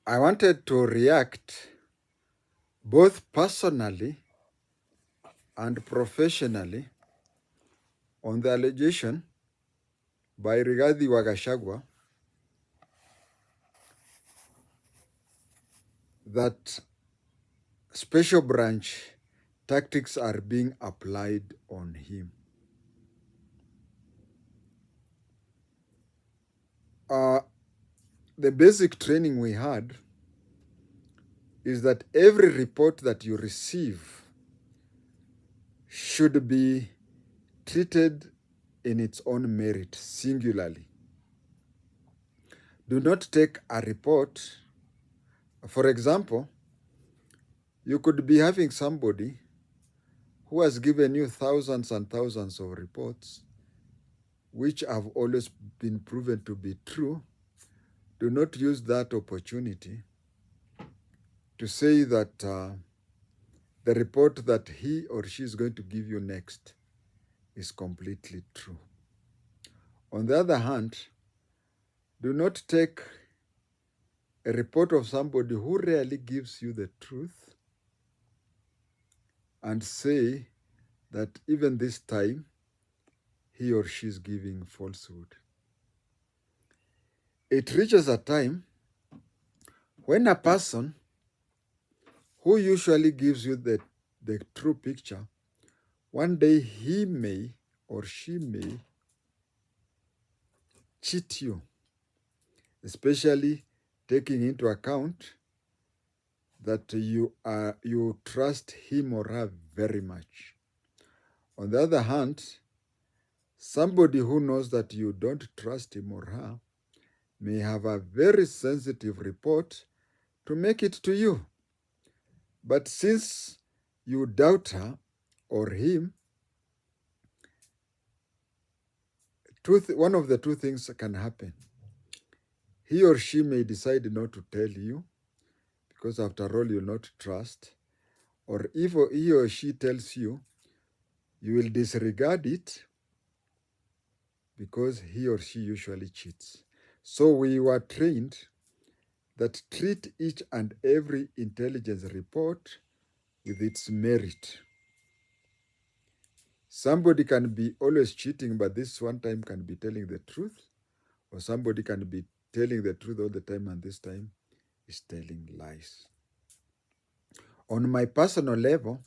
I wanted to react both personally and professionally on the allegation by Rigathi Gachagua that special branch tactics are being applied on him. The basic training we had is that every report that you receive should be treated in its own merit, singularly. Do not take a report. For example, you could be having somebody who has given you thousands and thousands of reports, which have always been proven to be true. Do not use that opportunity to say that the report that he or she is going to give you next is completely true. On the other hand, do not take a report of somebody who rarely gives you the truth and say that even this time he or she is giving falsehood. It reaches a time when a person who usually gives you the true picture, one day he may or she may cheat you, especially taking into account that you trust him or her very much. On the other hand, somebody who knows that you don't trust him or her may have a very sensitive report to make it to you. But since you doubt her or him, one of the two things can happen. He or she may decide not to tell you, because after all, you'll not trust. Or if he or she tells you, you will disregard it because he or she usually cheats. So we were trained that treat each and every intelligence report with its merit. Somebody can be always cheating, but this one time can be telling the truth, or somebody can be telling the truth all the time and this time is telling lies. On my personal level,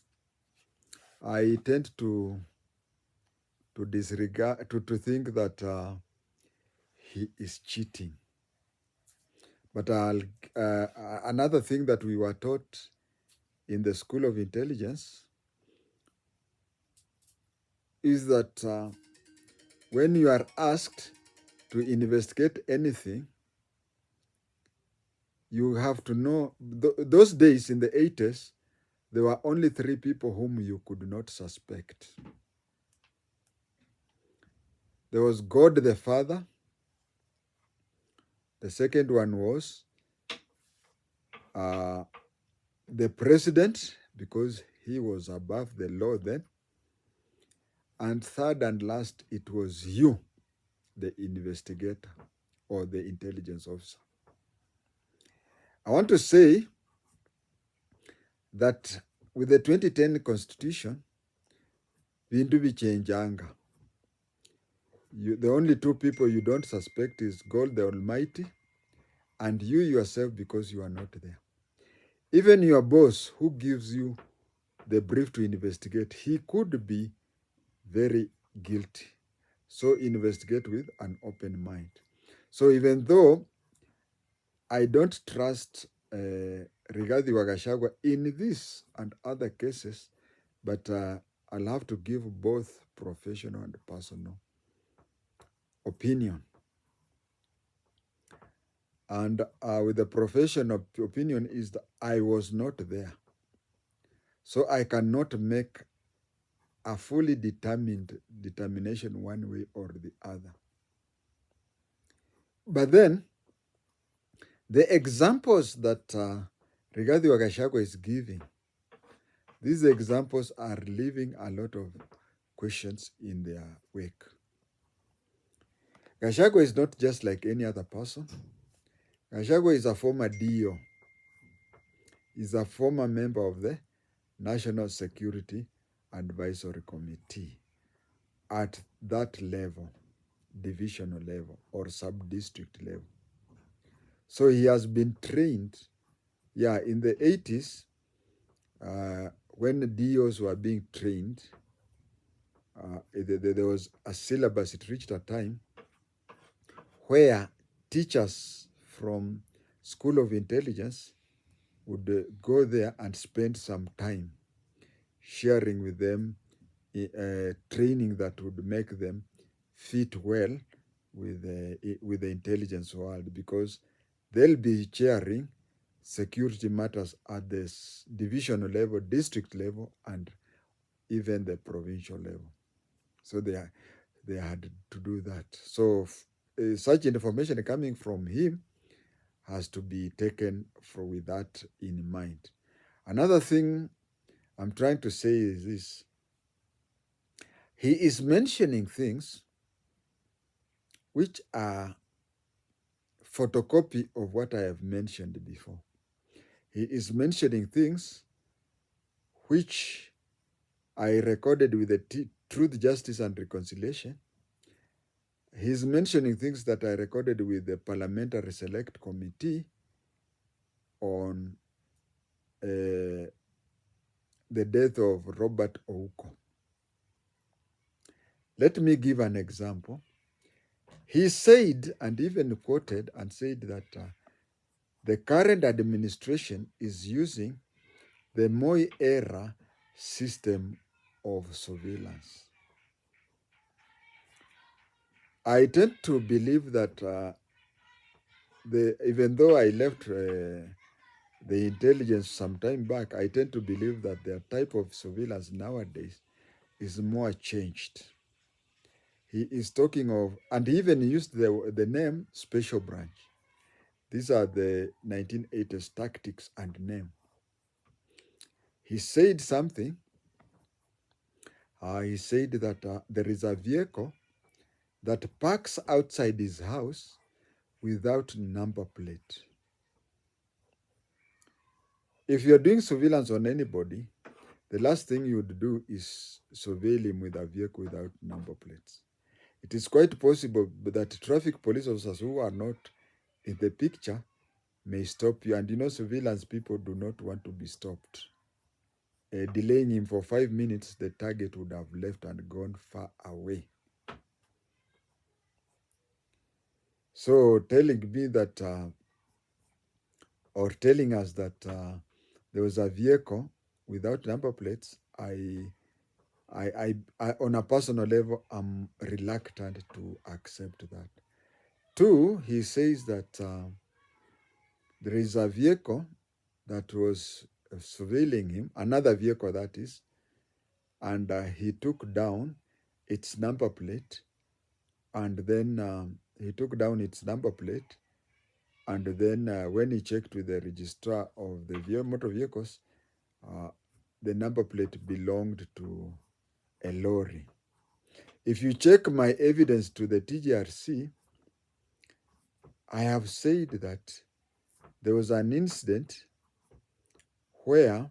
I tend to disregard, to think that he is cheating. But another thing that we were taught in the School of Intelligence is that when you are asked to investigate anything, you have to know, those days in the 80s, there were only 3 people whom you could not suspect. There was God the Father. The second one was the president, because he was above the law then. And third and last, it was you, the investigator or the intelligence officer. I want to say that with the 2010 Constitution, vindu vichenjanga. The only 2 people you don't suspect is God the Almighty and you yourself, because you are not there. Even your boss who gives you the brief to investigate, he could be very guilty. So investigate with an open mind. So even though I don't trust Rigathi Gachagua in this and other cases, but I'll have to give both professional and personal opinion. And with the professional opinion is that I was not there. So I cannot make a fully determined determination one way or the other. But then, the examples that Rigathi Gachagua is giving, these examples are leaving a lot of questions in their wake. Gachagua is not just like any other person. Gachagua is a former DO He's a former member of the National Security Advisory Committee at that level, divisional level or sub-district level. So he has been trained, in the 80s, when the DOs were being trained, there was a syllabus, it reached a time where teachers from School of Intelligence would go there and spend some time sharing with them training that would make them fit well with the intelligence world, because they'll be chairing security matters at this divisional level, district level, and even the provincial level. So they had to do that. So such information coming from him has to be taken with that in mind. Another thing I'm trying to say is this. He is mentioning things which are photocopy of what I have mentioned before. He is mentioning things which I recorded with the Truth, Justice, and Reconciliation. He's mentioning things that I recorded with the Parliamentary Select Committee on the death of Robert Ouko. Let me give an example. He said, and even quoted and said that the current administration is using the Moi era system of surveillance. I tend to believe that even though I left the intelligence some time back, I tend to believe that their type of surveillance nowadays is more changed. He is talking of, and he even used the name special branch. These are the 1980s tactics and name. He said something. He said that there is a vehicle that parks outside his house without number plate. If you're doing surveillance on anybody, the last thing you would do is surveil him with a vehicle without number plates. It is quite possible that traffic police officers who are not in the picture may stop you. And surveillance people do not want to be stopped. Delaying him for 5 minutes, the target would have left and gone far away. So telling me that, or telling us that there was a vehicle without number plates, I on a personal level, I'm reluctant to accept that. Two, he says that there is a vehicle that was surveilling him, another vehicle that is, and he took down its number plate, and then he took down its number plate, and then when he checked with the registrar of the motor vehicles, the number plate belonged to a lorry. If you check my evidence to the TGRC, I have said that there was an incident where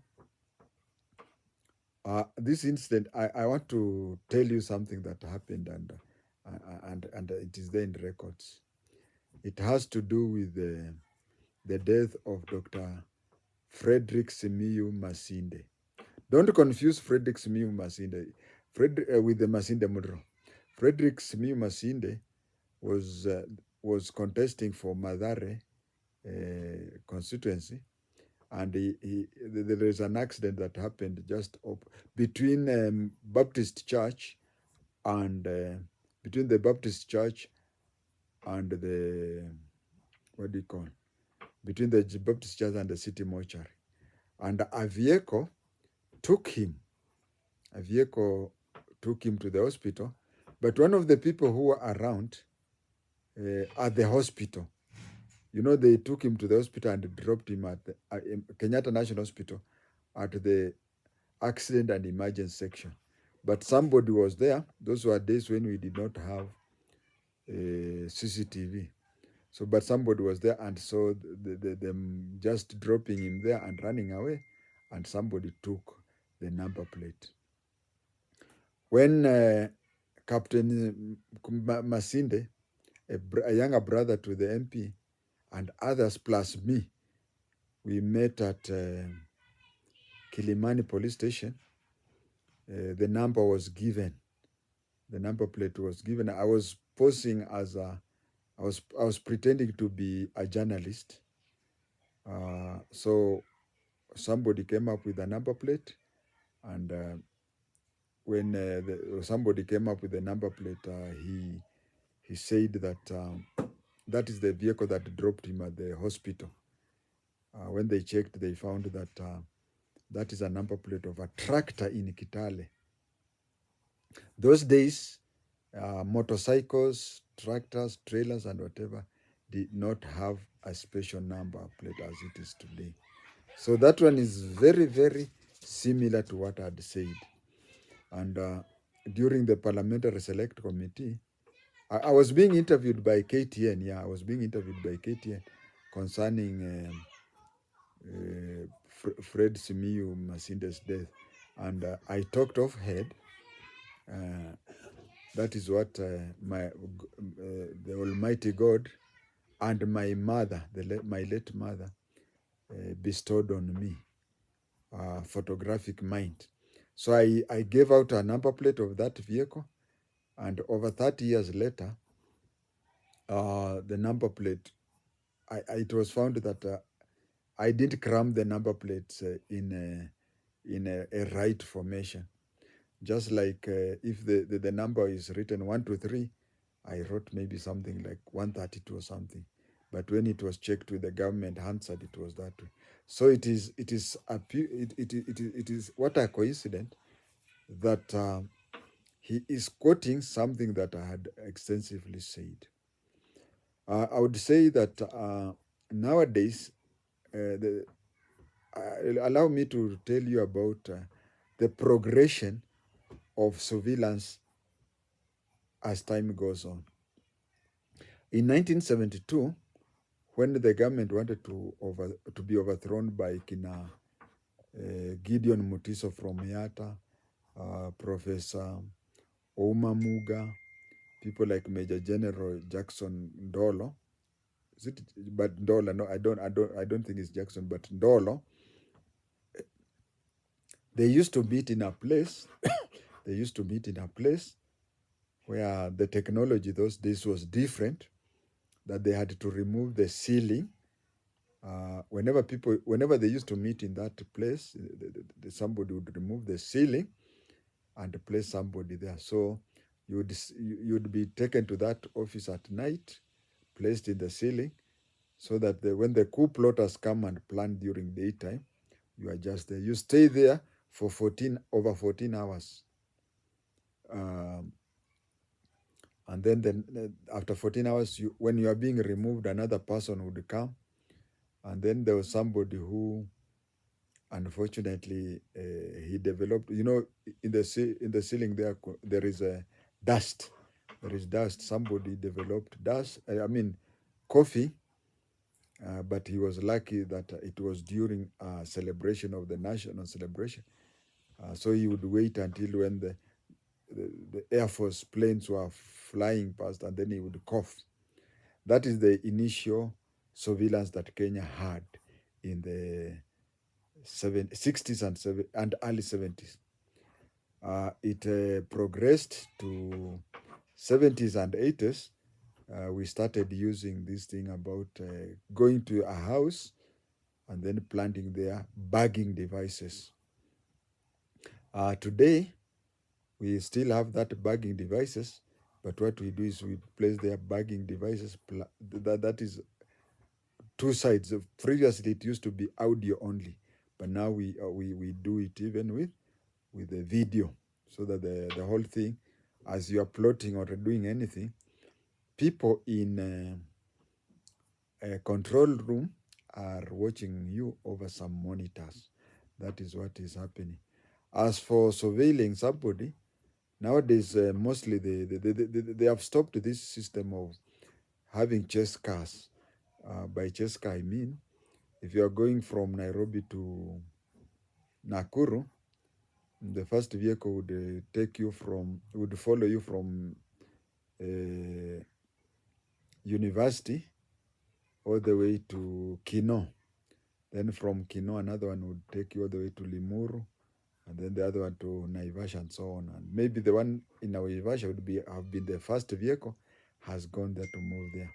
this incident, I want to tell you something that happened, and it is there in records. It has to do with the death of Dr. Frederick Simiyu Masinde. Don't confuse Frederick Simiyu Masinde with the Masinde Mudro. Frederick Simiyu Masinde was contesting for Mathare constituency, and there is an accident that happened just between Baptist Church and between the Baptist Church and between the Baptist Church and the city mortuary, and a vehicle took him to the hospital, but one of the people who were around at the hospital, they took him to the hospital and dropped him at the Kenyatta National Hospital at the accident and emergency section. But somebody was there. Those were days when we did not have CCTV. So, but somebody was there and saw them just dropping him there and running away, and somebody took the number plate. When Captain Masinde, a younger brother to the MP, and others plus me, we met at Kilimani police station. The number was given. The number plate was given. I was posing as I was pretending to be a journalist. So somebody came up with a number plate, and when somebody came up with a number plate, he said that that is the vehicle that dropped him at the hospital. When they checked, they found that that is a number plate of a tractor in Kitale. Those days, motorcycles, tractors, trailers, and whatever did not have a special number plate as it is today. So that one is very, very similar to what I had said. And during the Parliamentary Select Committee, I was being interviewed by KTN. Yeah, I was being interviewed by KTN concerning Fred Simiyu Masinde's death. And I talked off head. That is what the Almighty God and my mother, my late mother, bestowed on me, photographic mind. So I gave out a number plate of that vehicle, and over 30 years later, the number plate, it was found that I didn't cram the number plates in a right formation. Just like if the number is written 1, 2, 3, I wrote maybe something like 132 or something. But when it was checked with the government Hansard, it was that way. So it is what a coincidence that he is quoting something that I had extensively said. I would say that nowadays, allow me to tell you about the progression of surveillance as time goes on. In 1972, when the government wanted to be overthrown by Kina Gideon Mutiso from Yata, Professor Ouma Muga, people like Major General Jackson Ndolo. Is it? But Ndolo, no, I don't think it's Jackson, but Ndolo. They used to meet in a place. They used to meet in a place where the technology those days was different. That they had to remove the ceiling. Whenever they used to meet in that place, somebody would remove the ceiling and place somebody there. So you'd be taken to that office at night, placed in the ceiling, so that when the coup plotters come and plan during daytime, you are just there. You stay there for over 14 hours. And then after 14 hours, when you are being removed, another person would come. And then there was somebody who, unfortunately, he developed, in the ceiling there is a dust. There is dust. Somebody developed dust, coffee, but he was lucky that it was during a celebration of the national celebration. So he would wait until when the Air Force planes were flying past, and then he would cough. That is the initial surveillance that Kenya had in the 60s and early 70s. It progressed to 70s and 80s. We started using this thing about going to a house and then planting their bagging devices. Today, we still have that bagging devices, but what we do is we place their bagging devices. That is two sides. Previously, it used to be audio only, but now we do it even with the video, so that the whole thing, as you are plotting or doing anything, people in a control room are watching you over some monitors. That is what is happening. As for surveilling somebody, nowadays mostly they have stopped this system of having chase cars. By chase car, I mean if you are going from Nairobi to Nakuru, the first vehicle would would follow you from University all the way to Kino. Then from Kino, another one would take you all the way to Limuru, and then the other one to Naivasha and so on. And maybe the one in Naivasha have been the first vehicle, has gone there to move there.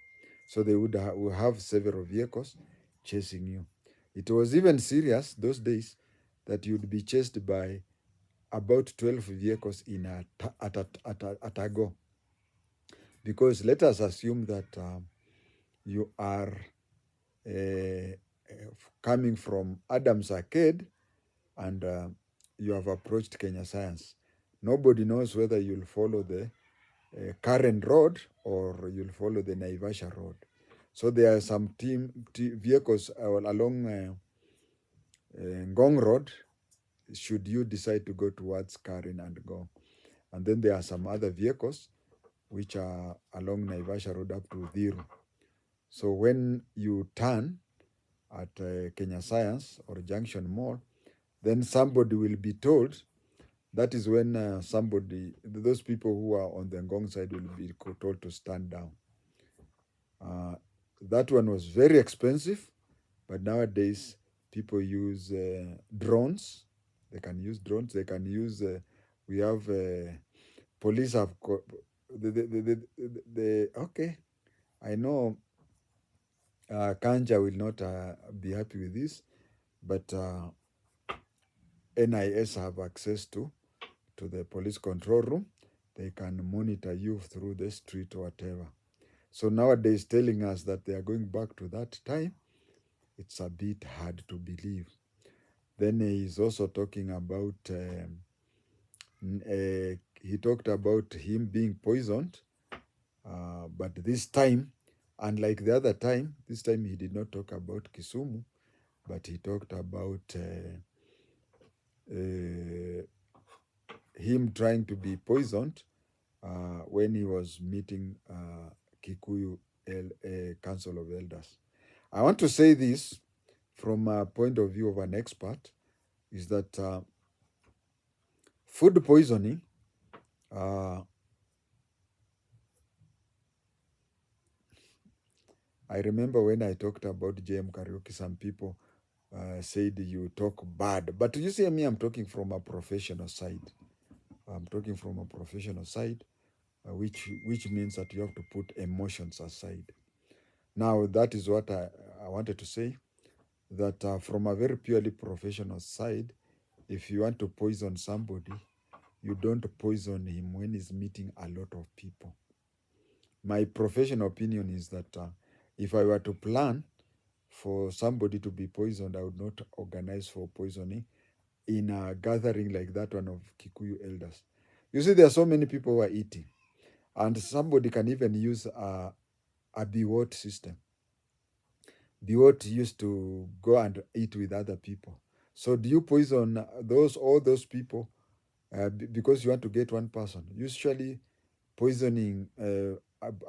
So they would have several vehicles chasing you. It was even serious those days that you'd be chased by about 12 vehicles at a go. Because let us assume that you are coming from Adams Arcade and you have approached Kenya Science. Nobody knows whether you'll follow the Karen Road or you'll follow the Naivasha Road. So there are some vehicles along Ngong Road, should you decide to go towards Karen and go. And then there are some other vehicles which are along Naivasha Road up to Dhiru. So when you turn at Kenya Science or Junction Mall, then somebody will be told. That is when those people who are on the Ngong side will be told to stand down. That one was very expensive, but nowadays people use drones. They can use drones. They can use, we have, police have, okay, I know Kanja will not be happy with this, but NIS have access to the police control room. They can monitor you through the street or whatever. So nowadays telling us that they are going back to that time, it's a bit hard to believe. Then he's also talking about, he talked about him being poisoned, but this time, unlike the other time, this time he did not talk about Kisumu, but he talked about him trying to be poisoned when he was meeting Kikuyu Council of Elders. I want to say this from a point of view of an expert, is that food poisoning I remember when I talked about JM Karaoke, some people said you talk bad. But you see me, I'm talking from a professional side. I'm talking from a professional side, which means that you have to put emotions aside. Now, that is what I wanted to say, that from a very purely professional side, if you want to poison somebody, you don't poison him when he's meeting a lot of people. My professional opinion is that if I were to plan for somebody to be poisoned, I would not organize for poisoning in a gathering like that one of Kikuyu elders. You see, there are so many people who are eating, and somebody can even use a Biwot system. Biwot used to go and eat with other people. So do you poison all those people because you want to get one person? Usually poisoning,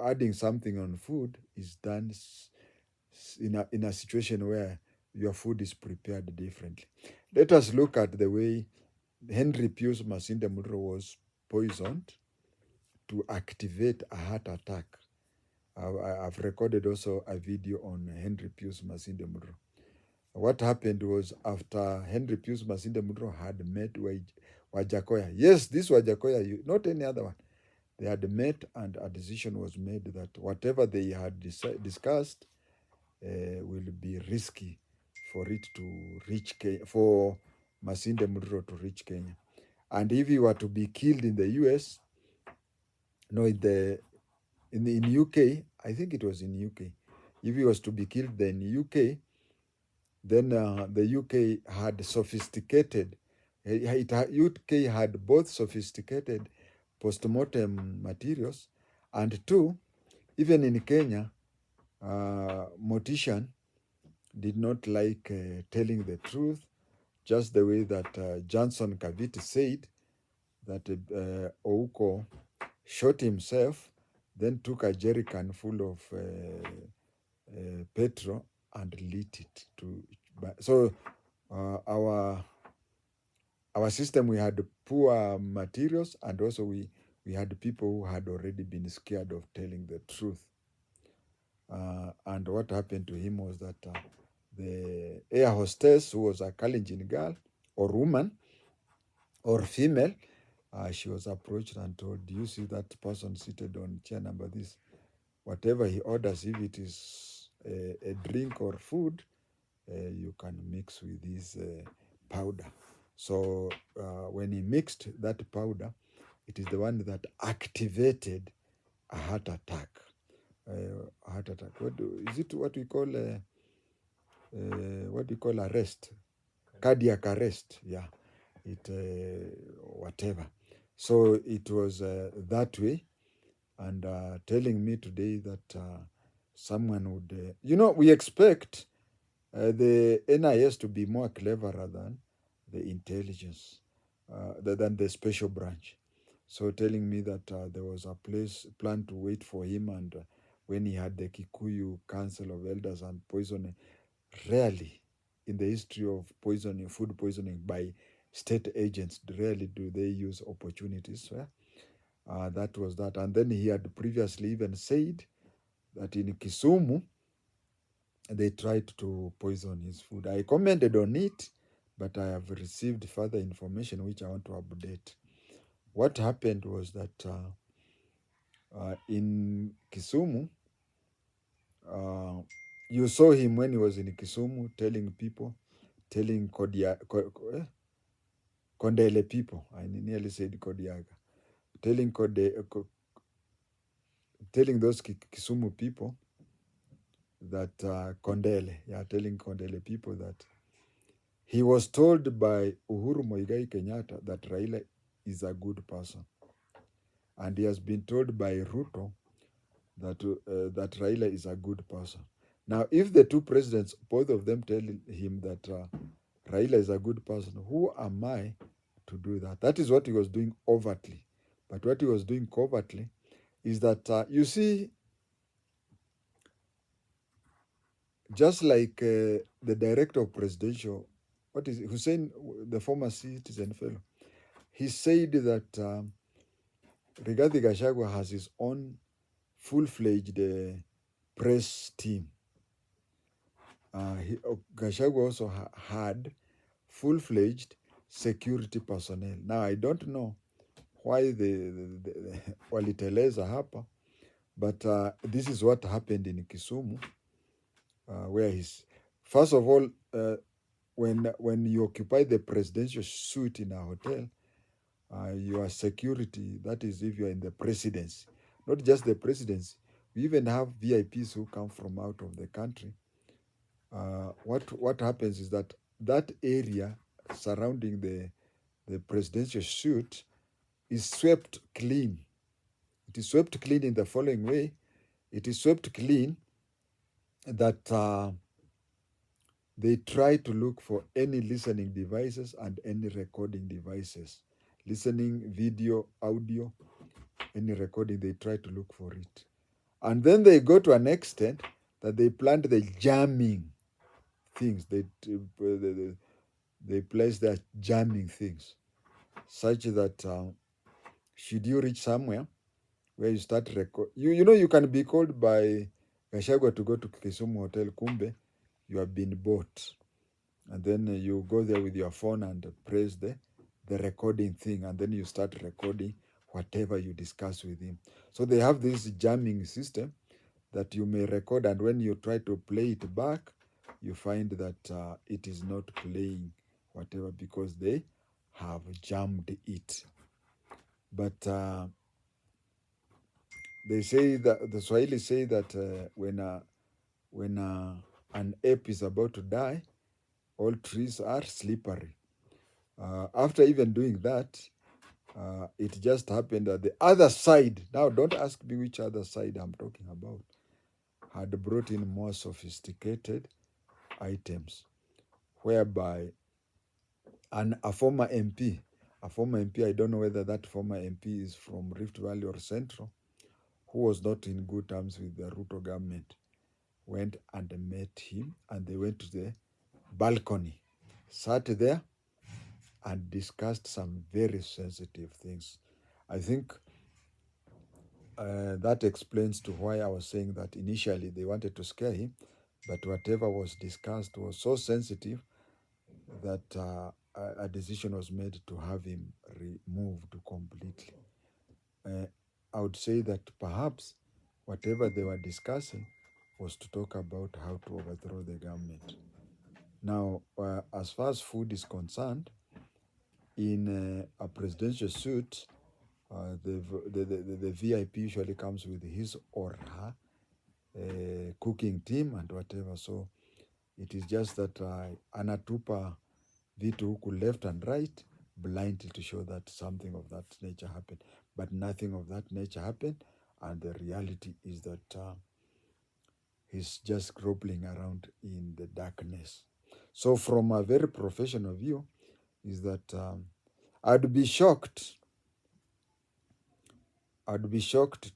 adding something on food is done in a situation where your food is prepared differently. Let us look at the way Henry Pius Masinde Muliro was poisoned to activate a heart attack. I've recorded also a video on Henry Pius Masinde Muliro. What happened was, after Henry Pius Masinde Muliro had met Wajakoya, yes, this Wajakoya, not any other one, they had met and a decision was made that whatever they had discussed will be risky for it to reach Kenya, for Masinde Muliro to reach Kenya. And if he were to be killed in the US, no, in UK, I think it was in UK, if he was to be killed in UK, then the UK had sophisticated, UK had both sophisticated post-mortem materials, and two, even in Kenya, mortician did not like telling the truth, just the way that Johnson Kaviti said that Ouko shot himself then took a jerry can full of petrol and lit it to. So our system, we had poor materials, and also we had people who had already been scared of telling the truth. And what happened to him was that the air hostess, who was a Kalenjin girl or woman or female, she was approached and told, "Do you see that person seated on chair number this? Whatever he orders, if it is a drink or food, you can mix with this powder." So when he mixed that powder, it is the one that activated a heart attack. Heart attack. Is it what we call arrest? Cardiac arrest. Yeah. It whatever. So it was that way, and telling me today that someone would, we expect the NIS to be more cleverer than the intelligence, than the special branch. So telling me that there was a plan to wait for him, and when he had the Kikuyu Council of Elders and poisoning, rarely in the history of poisoning, food poisoning by state agents, rarely do they use opportunities. That was that. And then he had previously even said that in Kisumu, they tried to poison his food. I commented on it, but I have received further information which I want to update. What happened was that in Kisumu, you saw him when he was in Kisumu telling people, telling Kondele people, I nearly said Kodiaga, telling those Kisumu people that telling Kondele people that he was told by Uhuru Muigai Kenyatta that Raila is a good person. And he has been told by Ruto that Raila is a good person. Now, if the two presidents, both of them tell him that Raila is a good person, who am I to do that? That is what he was doing overtly. But what he was doing covertly is that, you see, just like the director of presidential, what is it, Hussein, the former Citizen fellow, he said that Rigathi Gachagua has his own full-fledged press team. Gachagua also had full-fledged security personnel. Now, I don't know why waliteleza hapa, but this is what happened in Kisumu, where first of all, when you occupy the presidential suite in a hotel, your security, that is if you're in the presidency, not just the presidency, we even have VIPs who come from out of the country. What happens is that area surrounding the presidential suite is swept clean. It is swept clean in the following way. It is swept clean that they try to look for any listening devices and any recording devices. Listening, video, audio, any recording, they try to look for it. And then they go to an extent that they plant the jamming things. They place their jamming things such that should you reach somewhere where you start record, you can be called by Gachagua to go to Kisumu Hotel, kumbe you have been bought, and then you go there with your phone and press the recording thing, and then you start recording whatever you discuss with him. So they have this jamming system that you may record, and when you try to play it back, you find that it is not playing whatever because they have jammed it. But they say that the Swahili say that when an ape is about to die, all trees are slippery. After even doing that, it just happened that the other side, now don't ask me which other side I'm talking about, had brought in more sophisticated items, whereby a former MP, I don't know whether that former MP is from Rift Valley or Central, who was not in good terms with the Ruto government, went and met him, and they went to the balcony, sat there, and discussed some very sensitive things. I think that explains to why I was saying that initially they wanted to scare him, but whatever was discussed was so sensitive that a decision was made to have him removed completely. I would say that perhaps whatever they were discussing was to talk about how to overthrow the government. Now, as far as food is concerned, in a presidential suit, the VIP usually comes with his or her cooking team and whatever. So it is just that anatupa vitu huku left and right blindly to show that something of that nature happened, but nothing of that nature happened, and the reality is that he's just groping around in the darkness. So from a very professional view is that I'd be shocked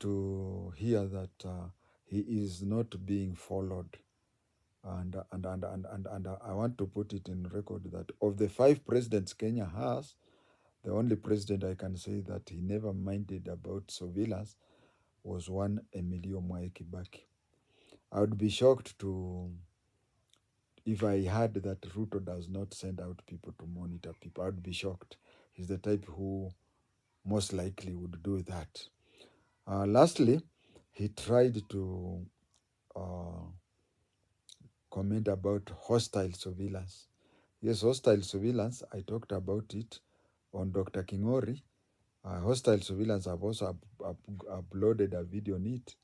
to hear that he is not being followed. And I want to put it in record that of the 5 presidents Kenya has, the only president I can say that he never minded about surveillance was one Emilio Mwai Kibaki. I would be shocked if I heard that Ruto does not send out people to monitor people. I would be shocked. He's the type who most likely would do that. Lastly, he tried to comment about hostile surveillance. Yes, hostile surveillance, I talked about it on Dr. Kingori. Hostile surveillance, I've also uploaded a video on it,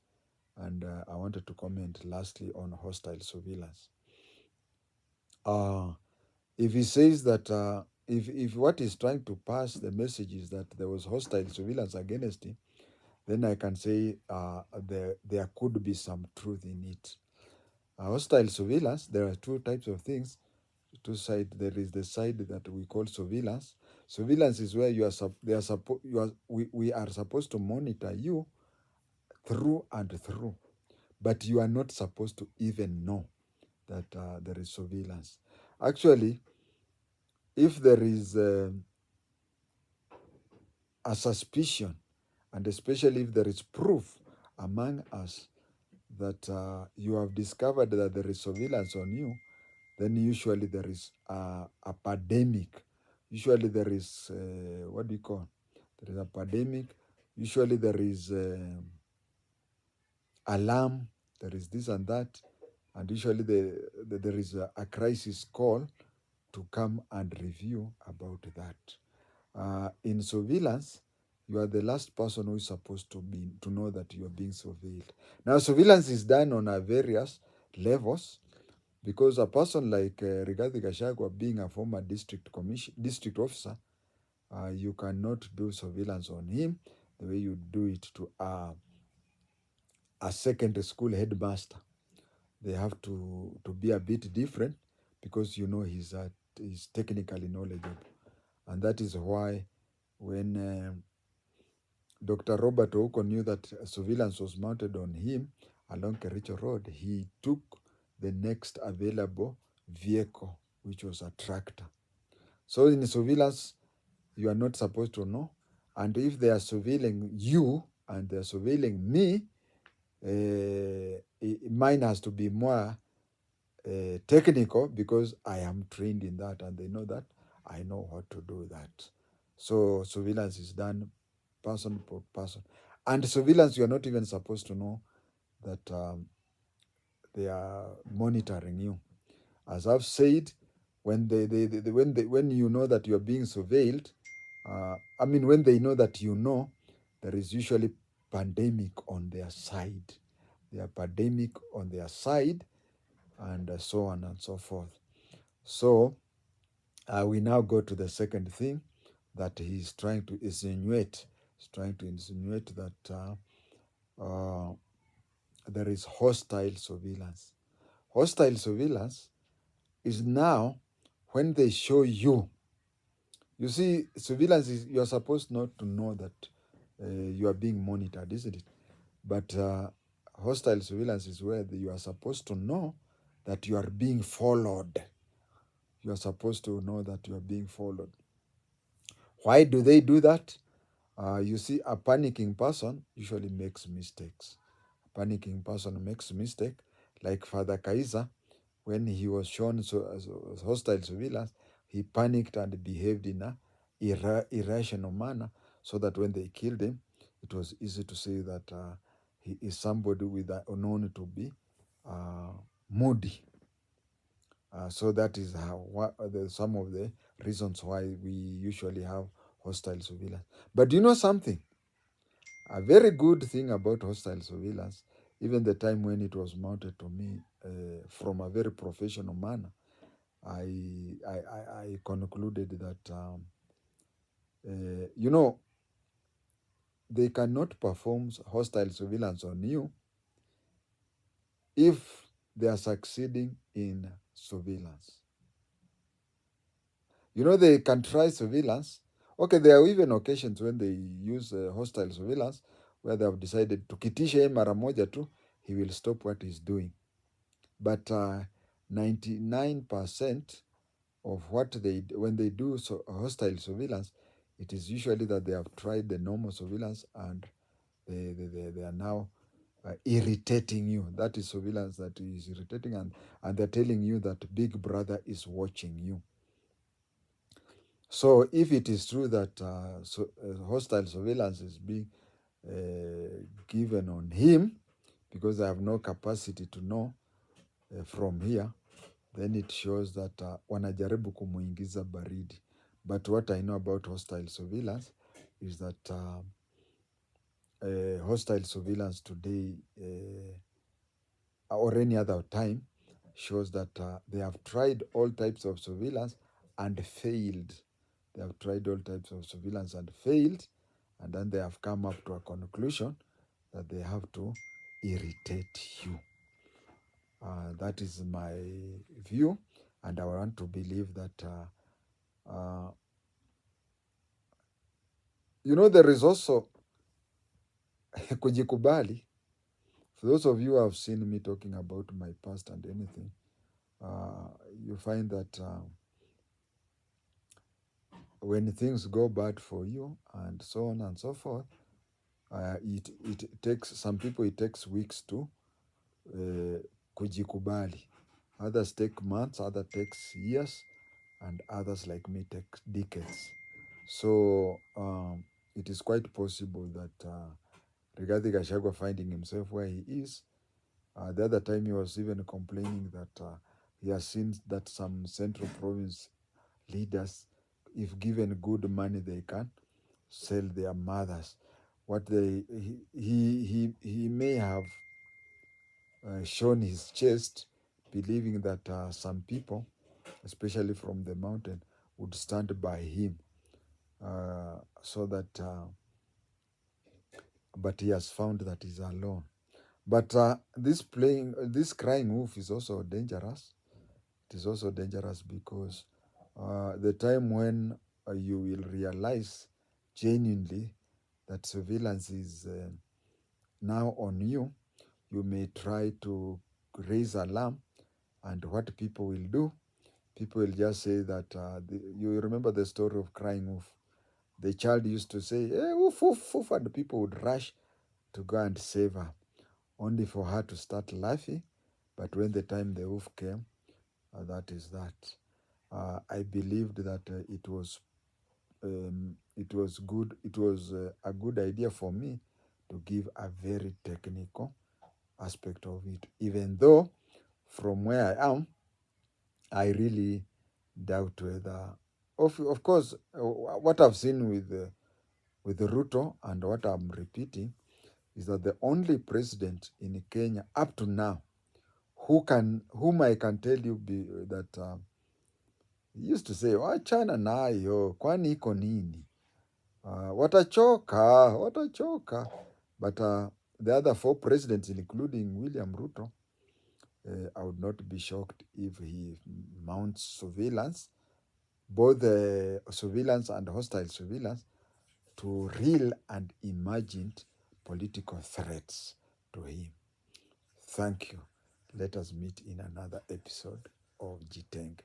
and I wanted to comment lastly on hostile surveillance. If he says that, if what he's trying to pass the message is that there was hostile surveillance against him, then I can say there could be some truth in it. Hostile surveillance, there are 2 types of things. 2 sides. There is the side that we call surveillance. Surveillance is where we are supposed to monitor you through and through, but you are not supposed to even know that there is surveillance. Actually, if there is a suspicion, and especially if there is proof among us that you have discovered that there is surveillance on you, then usually there is a pandemic. Usually there is, what do you call? There is a pandemic. Usually there is alarm. There is this and that. And usually there is a crisis call to come and review about that. In surveillance, you are the last person who is supposed to know that you are being surveilled. Now, surveillance is done on various levels, because a person like Rigathi Gachagua, being a former district officer, you cannot do surveillance on him the way you do it to a secondary school headmaster. They have to be a bit different, because he's technically knowledgeable. And that is why when Dr. Robert Ouko knew that surveillance was mounted on him along Kericho Road, he took the next available vehicle, which was a tractor. So in surveillance, you are not supposed to know. And if they are surveilling you and they are surveilling me, mine has to be more technical, because I am trained in that, and they know that I know how to do that. So surveillance is done person per person. And surveillance, you are not even supposed to know that they are monitoring you. As I've said, when when you know that you are being surveilled, when they know that there is usually pandemic on their side. They are pandemic on their side, and so on and so forth. So we now go to the second thing that he's trying to insinuate. He's trying to insinuate that there is hostile surveillance. Hostile surveillance is now when they show you. You see, surveillance is, you are supposed not to know that you are being monitored, isn't it? But hostile surveillance is where you are supposed to know that you are being followed. You are supposed to know that you are being followed. Why do they do that? You see, a panicking person usually makes mistakes. A panicking person makes mistake, like Father Kaiser, when he was shown hostile surveillance, he panicked and behaved in a irrational manner, so that when they killed him, it was easy to say that he is somebody with known to be moody. So that is some of the reasons why we usually have hostile surveillance. But you know something? A very good thing about hostile surveillance, even the time when it was mounted to me from a very professional manner, I concluded that you know, they cannot perform hostile surveillance on you if they are succeeding in surveillance. You know, they can try surveillance. Okay, there are even occasions when they use hostile surveillance where they have decided to kitisha him mara moja tu, he will stop what he's doing. But 99% of what when they do hostile surveillance, it is usually that they have tried the normal surveillance and they are now irritating you. That is surveillance that is irritating, and they're telling you that Big Brother is watching you. So if it is true that hostile surveillance is being given on him, because I have no capacity to know from here, then it shows that wanajaribu kumuingiza baridi. But what I know about hostile surveillance is that hostile surveillance today or any other time shows that they have tried all types of surveillance and failed. They have tried all types of surveillance and failed, and then they have come up to a conclusion that they have to irritate you. That is my view, and I want to believe that you know, there is also kujikubali. For those of you who have seen me talking about my past and anything, you find that when things go bad for you and so on and so forth, it takes some people, it takes weeks to kujikubali. Others take months, others takes years, and others like me take decades. So it is quite possible that Rigathi Gachagua finding himself where he is. The other time he was even complaining that he has seen that some central province leaders, if given good money, they can sell their mothers. What he may have shown his chest, believing that some people, especially from the mountain, would stand by him, so that. But he has found that he's alone. But this crying wolf is also dangerous. It is also dangerous because the time when you will realize genuinely that surveillance is now on you, you may try to raise alarm, and what people will do, people will just say that you remember the story of crying wolf. The child used to say, "Hey, woof, woof, woof," and people would rush to go and save her, only for her to start laughing. But when the time the wolf came, that is that. I believed that it was good. It was a good idea for me to give a very technical aspect of it, even though from where I am, I really doubt whether, of course, what I've seen with Ruto and what I'm repeating is that the only president in Kenya up to now whom I can tell you that he used to say, wachana nayo, kwani iko nini? Watachoka. But the other four presidents, including William Ruto, I would not be shocked if he mounts surveillance, both surveillance and hostile surveillance, to real and imagined political threats to him. Thank you. Let us meet in another episode of JI-TENGE.